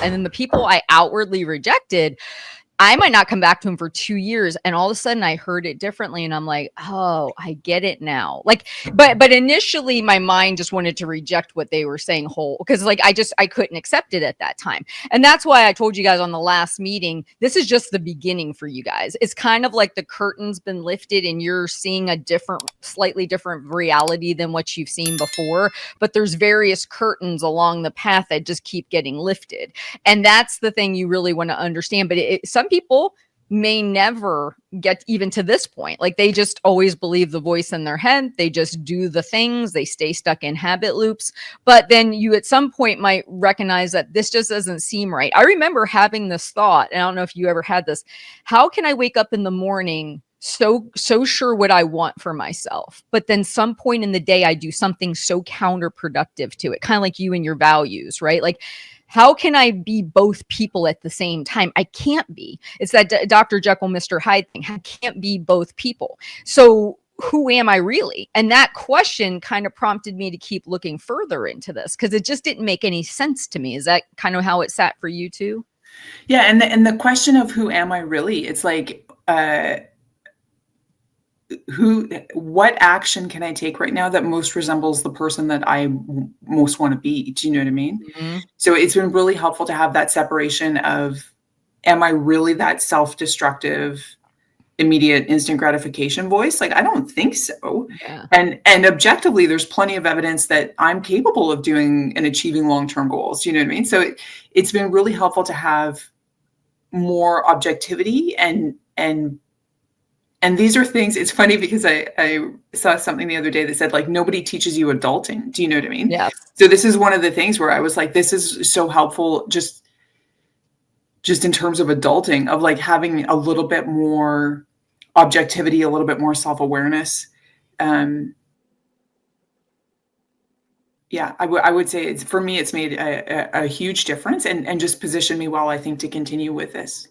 And then the people I outwardly rejected, I might not come back to him for 2 years, and all of a sudden I heard it differently, and I'm like, "Oh, I get it now." Like, but initially my mind just wanted to reject what they were saying whole, because like I couldn't accept it at that time. And that's why I told you guys on the last meeting, this is just the beginning for you guys. It's kind of like the curtain's been lifted and you're seeing a different, slightly different reality than what you've seen before, but there's various curtains along the path that just keep getting lifted. And that's the thing you really want to understand. But some people may never get even to this point. Like they just always believe the voice in their head. They just do the things. They stay stuck in habit loops. But then you at some point might recognize that this just doesn't seem right. I remember having this thought, and I don't know if you ever had this. How can I wake up in the morning so sure what I want for myself, but then some point in the day I do something so counterproductive to it, kind of like you and your values, right? Like, how can I be both people at the same time? I can't be. It's that Dr. Jekyll, Mr. Hyde thing. I can't be both people. So who am I really? And that question kind of prompted me to keep looking further into this, because it just didn't make any sense to me. Is that kind of how it sat for you too? Yeah, and the question of who am I really? It's like, what action can I take right now that most resembles the person that I most want to be? Do you know what I mean? Mm-hmm. So it's been really helpful to have that separation of, am I really that self-destructive, immediate, instant gratification voice? Like, I don't think so. Yeah. And objectively, there's plenty of evidence that I'm capable of doing and achieving long-term goals. Do you know what I mean? So it's been really helpful to have more objectivity and these are things, it's funny because I saw something the other day that said, like, nobody teaches you adulting. Do you know what I mean? Yes. So this is one of the things where I was like, this is so helpful just in terms of adulting, of like having a little bit more objectivity, a little bit more self-awareness. Yeah, I would say, for me, it's made a huge difference and just positioned me well, I think, to continue with this.